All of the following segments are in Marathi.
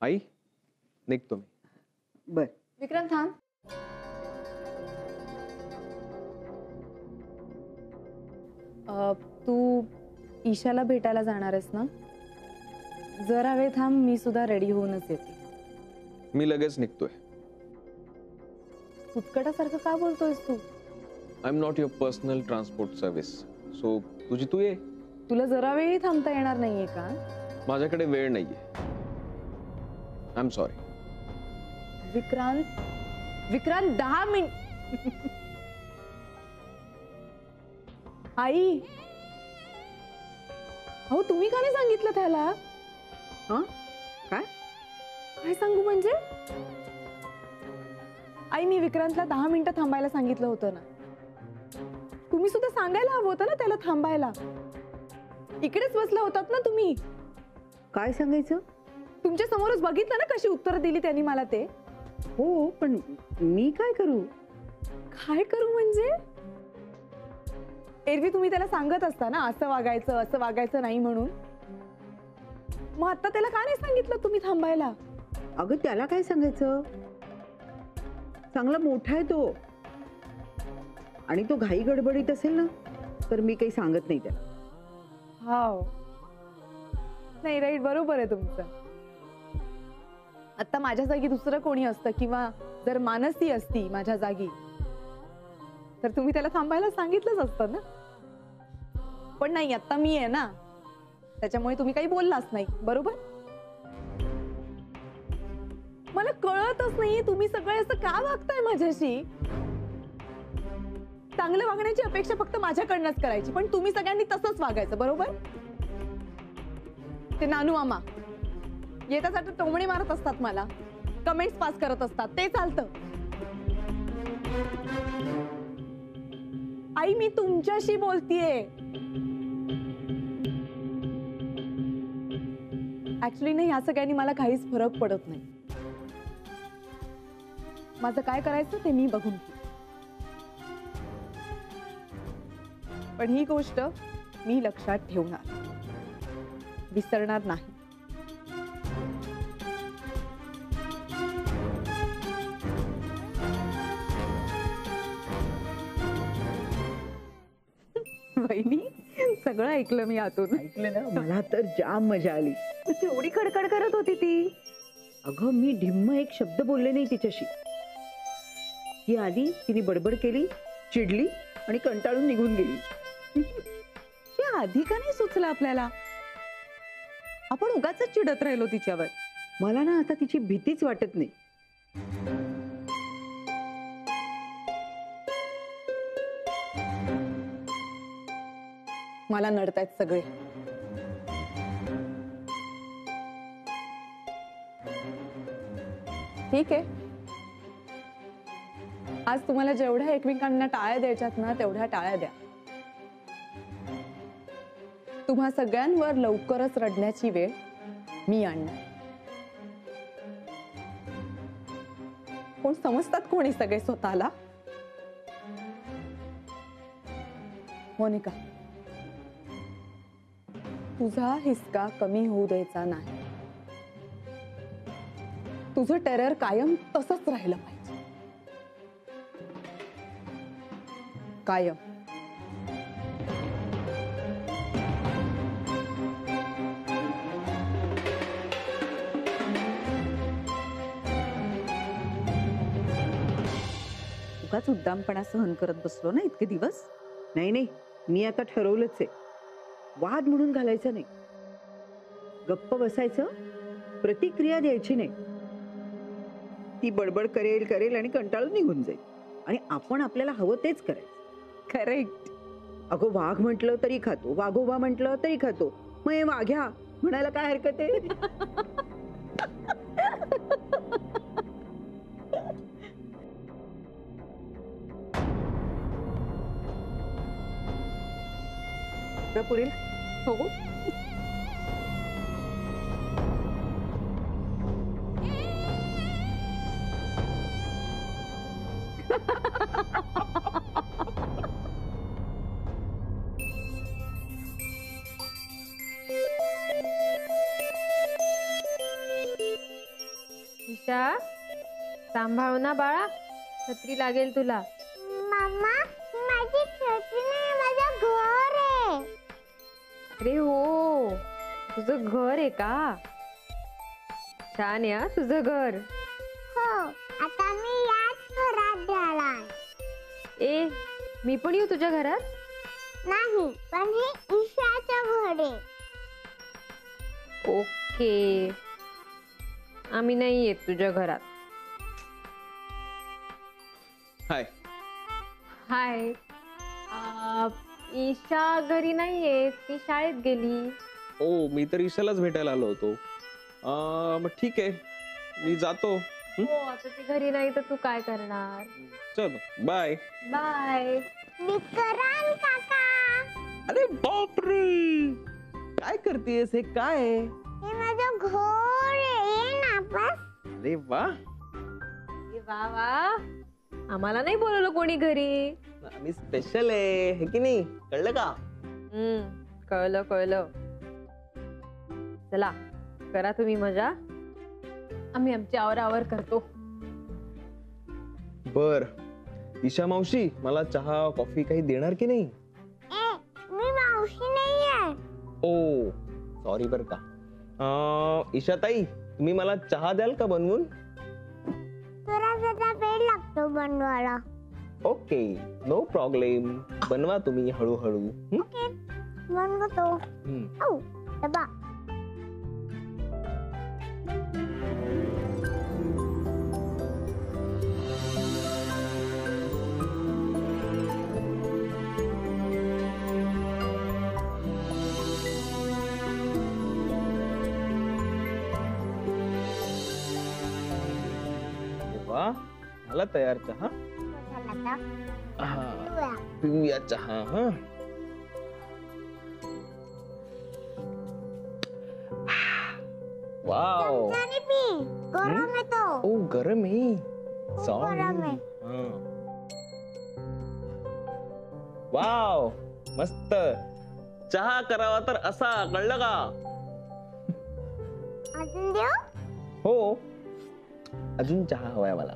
आई निघतो मी. बर विक्रांत थांब. तू ईशाला भेटायला जाणार आहेस ना? जरा वेळ थांब, मी सुद्धा रेडी होऊनच येते. मी लगेच निघतोय. उत्कटासारखं का बोलतोयस तू? I am not your personal transport service. So तुझी तू ये. तुला जरा वेळही थांबता येणार नाहीये का? माझ्याकडे वेळ नाहीये. I am sorry. Vikrant, Vikrant 10 minute. आई, हो तुम्ही का नाही सांगितलं त्याला? हा काय काय सांगू म्हणजे? आई, मी विक्रांतला 10 मिनिटं थांबायला सांगितलं होतं ना. तुम्ही सुद्धा सांगायला हवं होतं ना त्याला थांबायला. इकडेच बसला होतात ना तुम्ही. काय सांगायचं? तुमच्या समोरच बघितलं ना कशी उत्तर दिली त्यांनी मला ते. हो पण मी काय करू? काय करू म्हणजे? एरवी तुम्ही त्याला सांगत असता ना असं वागायचं नाही म्हणून. मग आता त्याला का नाही सांगितलं तुम्ही थांबायला? अगं त्याला काय सांगायचं? चांगला मोठा आहे तो, आणि तो घाई गडबडीत असेल ना तर मी काही सांगत नाही त्याला. हाव, नाही राईट, बरोबर आहे तुमचं. आता माझ्या जागी दुसरं कोणी असतं किंवा जर मानसी असती माझ्या जागी तर तुम्ही त्याला थांबायला सांगितलंच असतं ना. पण नाही, आता मी आहे ना, त्याच्यामुळे तुम्ही काही बोललाच नाही. बरोबर? मला कळतच नाही तुम्ही सगळे असं का वागताय माझ्याशी. चांगलं वागण्याची अपेक्षा फक्त माझ्याकडनंच करायची, पण तुम्ही सगळ्यांनी तसंच वागायचं. बरोबर? ते नानू मामा येता जाता टोमणे मारत असतात, मला कमेंट्स पास करत असतात, ते चालतं. आई, मी तुमच्याशी बोलतीये. ऍक्च्युली नाही, ह्या सगळ्यांनी मला काहीच फरक पडत नाही. माझं काय करायचं ते मी बघून घेईन. पण ही गोष्ट मी लक्षात ठेवणार, विसरणार नाही. वहिनी, सगळं ऐकलं मी आतून. ऐकलं ना? मला तर जाम मजा आली. एवढी कडकड करत होती ती. अगं मी ढिम्म एक शब्द बोलले नाही तिच्याशी. ही आली, तिने बडबड केली, चिडली आणि कंटाळून निघून गेली. आधी का नाही सुचलं आपल्याला? आपण उगाच चिडत राहिलो तिच्यावर. मला ना आता तिची भीतीच वाटत नाही. मला नडतायत सगळे. ठीक आहे, आज तुम्हाला जेवढ्या एकमेकांना टाळ्या द्यायच्यात ना तेवढ्या टाळ्या द्या. तुम्हा सगळ्यांवर लवकरच रडण्याची वेळ मी आणणार. कोण समजतात कोणी सगळे स्वतःला? मोनिका, तुझा हिसका कमी होऊ द्यायचा नाही. तुझं टेरर कायम तसंच राहिलं पाहिजे, कायम. उगाच उद्दामपणा सहन करत बसलो ना इतके दिवस. नाही नाही, मी आता ठरवलंच आहे, वाद म्हणून घालायचं नाही. गप्प बसायचं, प्रतिक्रिया द्यायची नाही. ती बडबड करेल करेल आणि कंटाळून निघून जाईल, आणि आपण आपल्याला हवं तेच करायचं. करेक्ट. अगो वाघ म्हटलं तरी खातो, वाघोबा म्हटलं तरी खातो, मग हे वाघ्या म्हणायला काय हरकत आहे? पुरेल? हो. ईशा सांभाळ ना बाळा, छत्री लागेल तुला. मम्मा माझी छत्री नाही, माझं घर आहे. अरे हो, तुझं घर आहे का? छान आहे हा तुझं घर. हो, आता मी याच घरात राहणार. ए, मी पण येऊ तुझ्या घरात? नाही, पण हे ईशाचं घर आहे. ओके, आम्ही नाही येत तुझ्या घरात. हाय. हाय. ईशा घरी नाहीये, ती शाळेत गेली. ओ, मी तर ईशालाच भेटायला आलो होतो. मग ठीक आहे, मी जातो. हो, आता ती घरी नाही तर तू काय करणार? चल बाय. बाय. विक्रांत काका, अरे बापरे, काय करतेस? हे काय? हे माझं घर आहे. ये ना बस. अरे वा, वा वा, आम्हाला नाही बोलवलं कोणी घरी. आम्ही स्पेशल आहे, हे की नाही? कळलं का? कळलं कळलं. चला करा तुम्ही मजा, आम्ही आमची आवरावर करतो. बर, ईशा मावशी, मला चहा कॉफी काही देणार की नाही? ए, मी मावशी नाहीये. ओ सॉरी बर का. ईशा ताई, तुम्ही मला चहा द्याल का बनवून? तुला जरा वेळ लागतो बनवायला. Okay, no problem. बनवा तुम्ही हळूहळू. ओके, बनवतो. औ, डबा. वा, झाला तयार चहा. झाला का? हा, पिऊया. पिऊया चहा. हा, वाव. चमच्याने पी, गरम येतो. ओ गरम आहे. सॉरी. गरम आहे. वाव, मस्त. चहा करावा तर असा, कळलं का? अजून देऊ? हो, अजून चहा हवाय मला.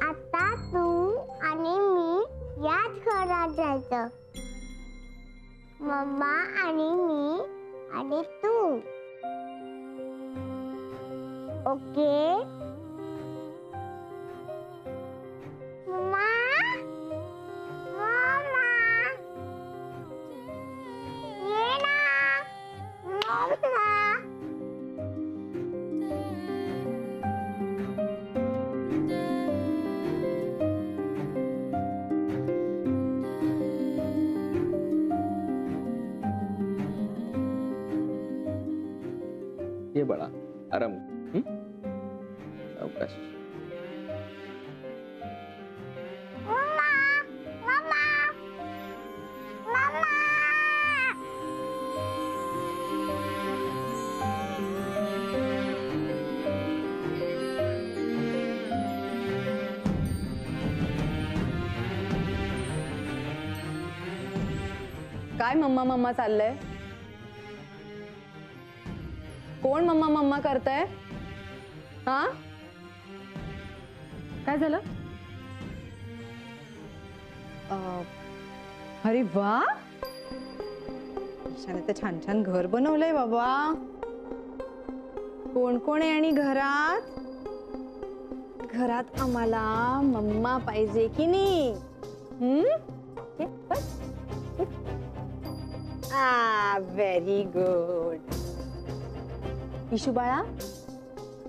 आता तू आणि मी याच घरात जायचं. मम्मा आणि मी आणि तू. ओके? मम्मा, मम्मा, ये ना. मम्मा. ये बाळा, आराम. अवकाश. मम्मा, मम्मा, मम्मा. काय मम्मा मम्मा चाललंय? कोण मम्मा मम्मा करताय? हा, काय झालं? अरे वा, ईशाने तर छान छान घर बनवलंय बाबा. कोण कोण आहे आणि घरात? घरात आम्हाला मम्मा पाहिजे की नाही? ये, बस. Very good. इशू बाळा,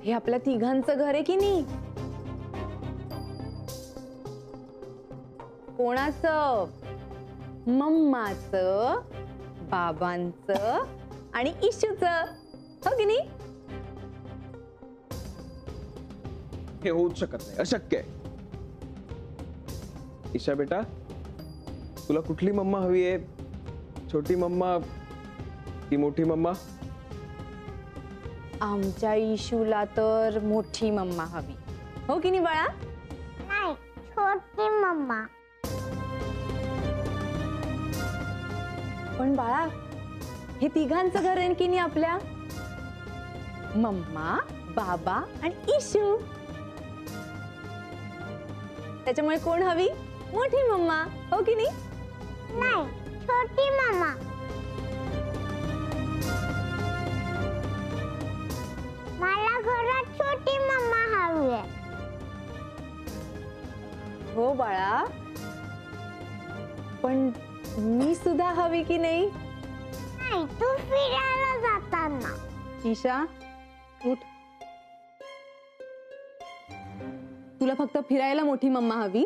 हे आपल्या तिघांचं घर आहे की नाही? कोणाचं? मम्माचं, बाबांचं आणि इशूचं, हो की नाही? हे होऊच शकत नाही, अशक्य आहे. ईशा बेटा, तुला कुठली मम्मा हवी आहे? छोटी मम्मा की मोठी मम्मा? आमच्या इशूला तर मोठी मम्मा हवी, हो की नाही बाळा? नाही, छोटी मम्मा. पण बाळा, हे तिघांचं घर आहे की नाही आपल्या? मम्मा, बाबा आणि इशू. त्याच्यामुळे कोण हवी? मोठी मम्मा, हो की नाही? नाही, छोटी मम्मा. मला घरात छोटी मम्मा हवी आहे. हो बाळा, पण मी सुद्धा हवी की नाही? नाही, तू फिरायला जाताना. ईशा, उठ. तुला फक्त फिरायला मोठी मम्मा हवी?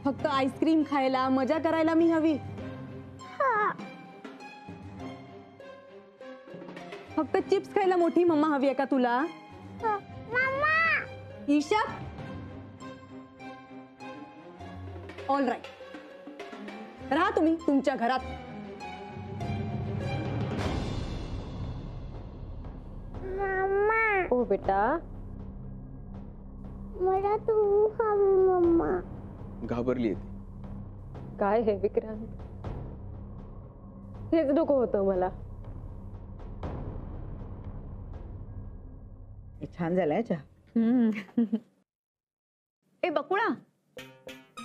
फक्त आईस्क्रीम खायला, मजा करायला मी हवी? फक्त चिप्स खायला मोठी मम्मा हवी आहे का तुला? मम्मा. ईशा, ऑल राईट, राहा तुम्ही तुमच्या घरात. मम्मा, ओ बेटा, मला तू हवी मम्मा. घाबरली ती. काय हे विक्रांत, हेच नको होतं मला. छान झालाय चहा. ए बकुळा,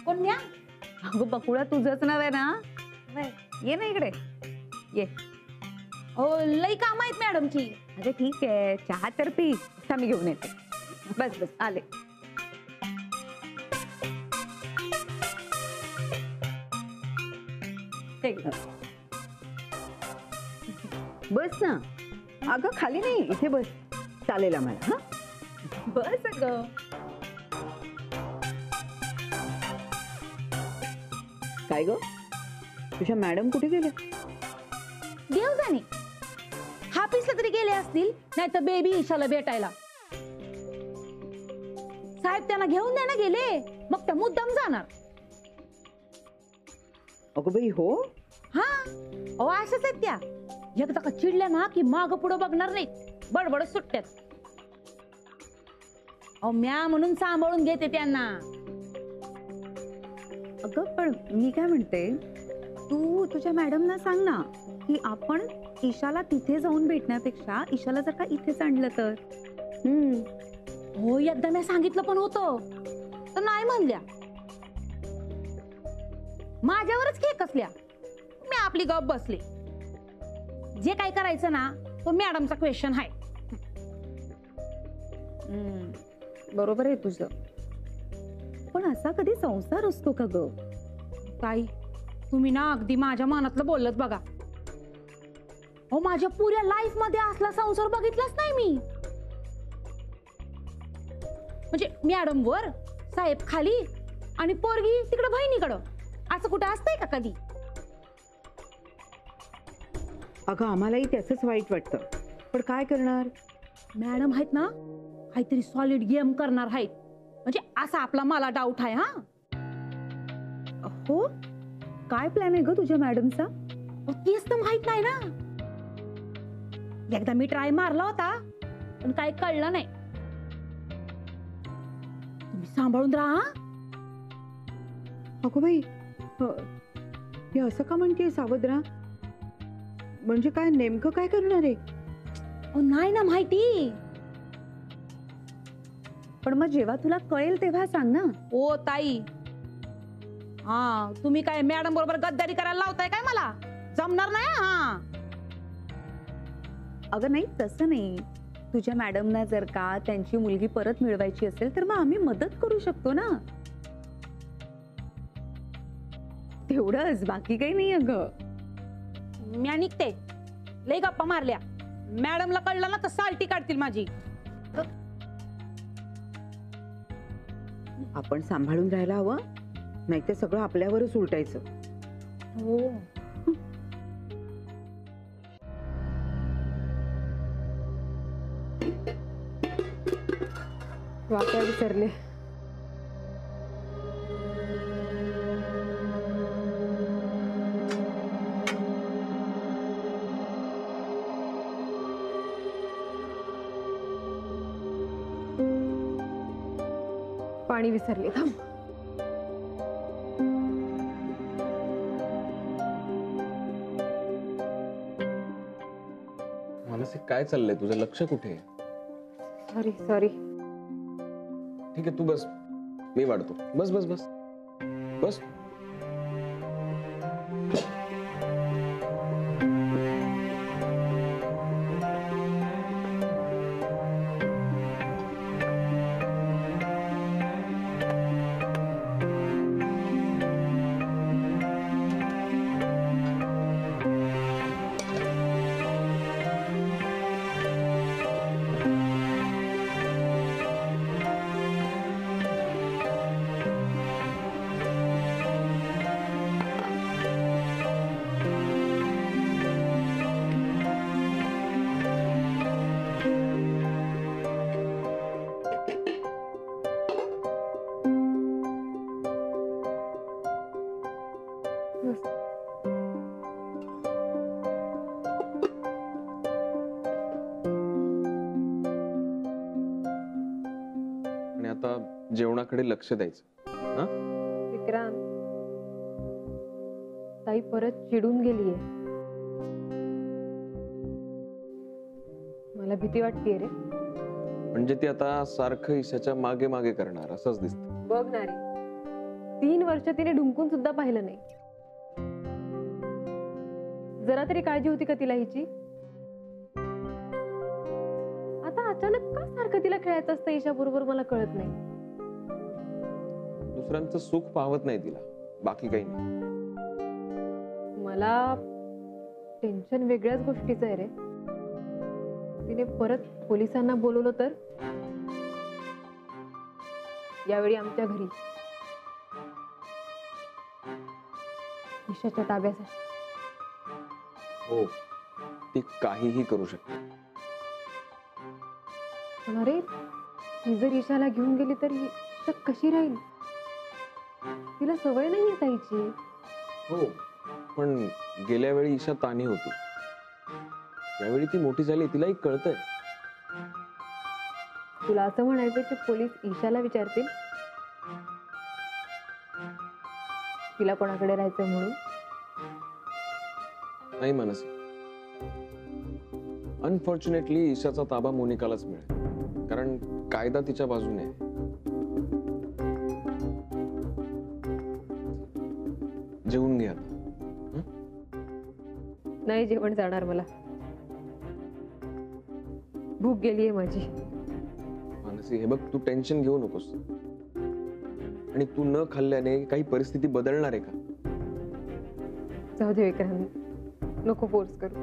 कोण या? अगं बकुळा, तुझंच नाव आहे ना? ये ना इकडे, ये. हो, लई काम आहेत मॅडमची. अरे ठीक आहे, चहा तर पी, चहा मी घेऊन येते. बस बस आले. बस ना. अगं खाली नाही, इथे बस. चालेल आम्हाला. हा, बस अगं. काय ग, तुझ्या मॅडम कुठे गेल्या? देव जाणे, हाफिसला तरी गेले असतील, नाही तर बेबी ईशाला भेटायला. साहेब त्यांना घेऊन द्यायला गेले, मग त्या मुद्दाम जाणार. अगं बाई, हो? हा, अहो अशाच आहेत त्या. एकदा का चिडल्या ना की माग पुढं बघणार नाही, बडबड सुट्ट्यात. अहो म्या म्हणून सांभाळून घेते त्यांना. अगं पण मी काय म्हणते, तू तुझ्या मॅडमना सांग ना की आपण ईशाला तिथे जाऊन भेटण्यापेक्षा ईशाला जर का इथेच आणलं तर. हो, एकदा मी सांगितलं पण होतं, तर नाही म्हणल्या. माझ्यावरच खेकसल्या. मी आपली गप बसले. जे काय करायचं ना, तो मॅडमचा क्वेश्चन आहे. बरोबर आहे तुझं, पण असा कधी संसार असतो का ग? ताई, तुम्ही ना अगदी माझ्या मनातलं बोललत बघा. हो, माझ्या पुऱ्या लाईफ मध्ये असला संसार बघितलाच नाही मी. म्हणजे मॅडम वर, साहेब खाली आणि पोरगी तिकडं बहिणीकडं, असं कुठं असतंय का कधी? अगं आम्हालाही त्याचंच वाईट वाटतं, पण काय करणार? मॅडम आहेत ना, काहीतरी सॉलिड गेम करणार आहेत. म्हणजे असा आपला मला डाऊट आहे. हा हो, काय प्लॅन आहे ग तुझ्या मॅडमचा? तेच तर माहित नाही ना. एकदा मी ट्राय मारला होता, पण काही कळलं नाही. तुम्ही सांभाळून राहा. अगो बाई, हे असं का म्हणते? सावध राहा म्हणजे काय? नेमकं काय करणार आहे? नाही ना माहिती. पण मग जेव्हा तुला कळेल तेव्हा सांग ना. ओ ताई, हा तुम्ही काय मॅडम बरोबर गद्दारी करायला लावताय काय मला? जमणार नाही. हा अगं नाही, तसं नाही. तुझ्या मॅडमना जर का त्यांची मुलगी परत मिळवायची असेल तर मग आम्ही मदत करू शकतो ना. तेवढंच, बाकी काही नाही. अगं मी निघते. लई गप्पा मारल्या. मॅडमला कळलं ना तर साल्टी काढतील माझी. आपण सांभाळून राहायला हवं, नाही तर सगळं आपल्यावरच उलटायचं. हो, वाक्या विसरले. पाणी विसरले. थांब. मानसी काय चाललंय तुझं? लक्ष कुठे आहे? सॉरी ठीक आहे, तू बस, मी वाढतो. बस बस बस बस. आणि आता जेवणाकडे लक्ष द्यायचं. हा, विक्रांत, ताई परत चिडून गेलीये. मला भीती वाटतेय रे. म्हणजे ती आता सारखं ईशाच्या मागे मागे करणार असंच दिसतं. बघ ना रे, 3 वर्ष तिने ढुंकून सुद्धा पाहिलं नाही. जरा तरी काळजी होती का तिला हिची? आता अचानक का सारखं तिला खेळायचं असतं ईशा बरोबर मला कळत नाही. दुसऱ्यांचं सुख पाहत नाही तिला, बाकी काही नाही. मला टेन्शन वेगळ्याच गोष्टीचं आहे रे. तिने परत पोलिसांना बोलवलं तर? यावेळी आमच्या घरी ईशाच्या ताब्यासाठी. हो, ती काहीही करू शकते. पण अरे, ती जर ईशाला घेऊन गेली तर ईशा कशी राहील? तिला सवय नाही आहे ताईची. हो, पण गेल्या वेळी ईशा ताणी होती. यावेळी ती मोठी झाली, तिलाही कळतंय. तुला असं म्हणायचं की पोलीस ईशाला विचारतील तिला कोणाकडे राहायचं म्हणून? नाही मानसी, अनफॉर्च्युनेटली ईशाचा ताबा मोनिकालाच मिळेल, कारण कायदा तिच्या बाजूने आहे. जेवून घ्या. नाही जेवण जाणार मला. भूक गेलीये माझी. मानसी, हे बघ, तू टेन्शन घेऊ नकोस. आणि तू न खाल्ल्याने काही परिस्थिती बदलणार आहे का? जाऊ दे विक्रांत, नको फोर्स करू.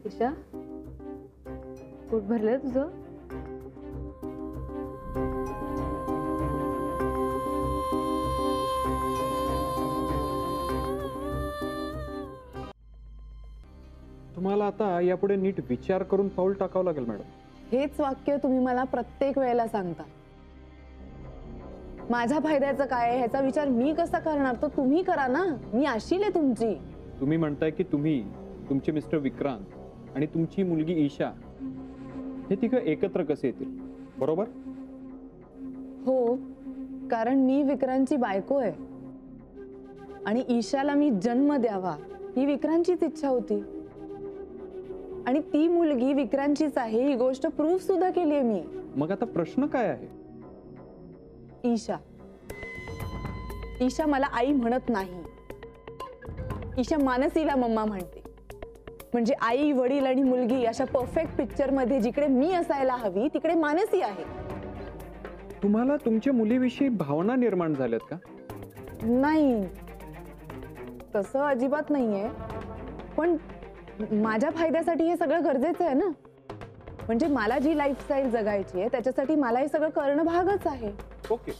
ईशा, पोट भरलं तुझं? तुम्हाला आता यापुढे नीट विचार करून पाऊल टाकावं लागेल मॅडम. हेच वाक्य तुम्ही मला प्रत्येक वेळेला सांगता. माझ्या फायद्याचं काय आहे ह्याचा विचार मी कसा करणार? तो तुम्ही करा ना. मी आशील आहे तुमची. तुम्ही म्हणताय की तुम्ही, तुमचे मिस्टर विक्रांत आणि तुमची मुलगी ईशा हे तिघं एकत्र कसे येतील, बरोबर? हो, कारण मी विक्रांतची बायको आहे आणि ईशाला मी जन्म द्यावा ही विक्रांतचीच इच्छा होती. आणि ती मुलगी विक्रांतचीच आहे ही गोष्ट प्रूफ सुद्धा केली आहे मी. मग आता प्रश्न काय आहे? ईशा ईशा मला आई म्हणत नाही. ईशा मानसीला मम्मा म्हणते. म्हणजे आई, वडील आणि मुलगी अशा परफेक्ट पिक्चर मध्ये जिकडे मी असायला हवी तिकडे मानसी आहे. तुम्हाला तुमच्या मुलीविषयी भावना निर्माण झाल्यात का? नाही, तसं अजिबात नाहीये. पण माझ्या फायद्यासाठी हे सगळं गरजेचं आहे ना. म्हणजे मला जी लाईफस्टाईल जगायची आहे त्याच्यासाठी मला हे सगळं करणं भागच आहे. ओके,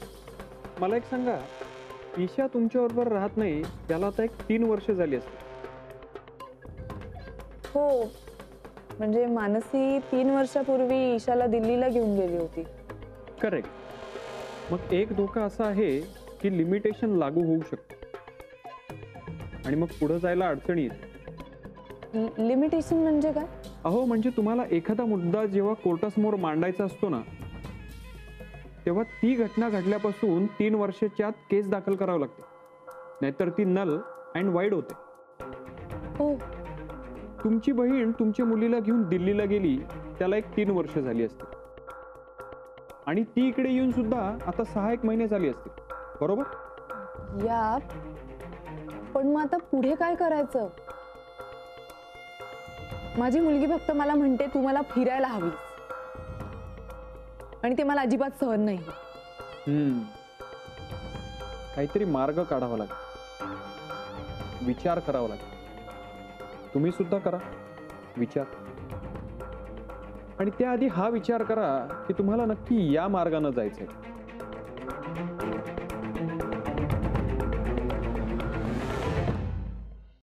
मला एक सांगा, ईशा तुमच्याबरोबर राहत नाही त्याला आता 3 वर्ष झाली असतील. हो, म्हणजे मानसी 3 वर्षापूर्वी ईशाला दिल्लीला घेऊन गेली होती. करेक्ट. मग एक धोका असा आहे की लिमिटेशन लागू होऊ शकतो आणि मग पुढे जायला अडचणी येते. लिमिटेशन म्हणजे काय? अहो, म्हणजे तुम्हाला एखादा मुद्दा जेव्हा कोर्टासमोर मांडायचा असतो ना, तेव्हा ती घटना घडल्यापासून 3 वर्षाच्या आत केस दाखल करावं लागते, नाहीतर ती नल अँड वाईड होते. हो, तुमची बहीण तुमच्या मुलीला घेऊन दिल्लीला गेली त्याला एक 3 वर्ष झाली असते आणि ती इकडे येऊन सुद्धा आता 6-1 महिने झाली असते, बरोबर? या पण मग आता पुढे काय करायचं? माझी मुलगी फक्त मला म्हणते तू मला फिरायला हवीस, आणि ते मला अजिबात सहन नाही. काहीतरी मार्ग काढावा लागेल, विचार करावा लागेल. तुम्ही सुद्धा करा विचार, आणि त्याआधी हा विचार करा की तुम्हाला नक्की या मार्गाने जायचंय.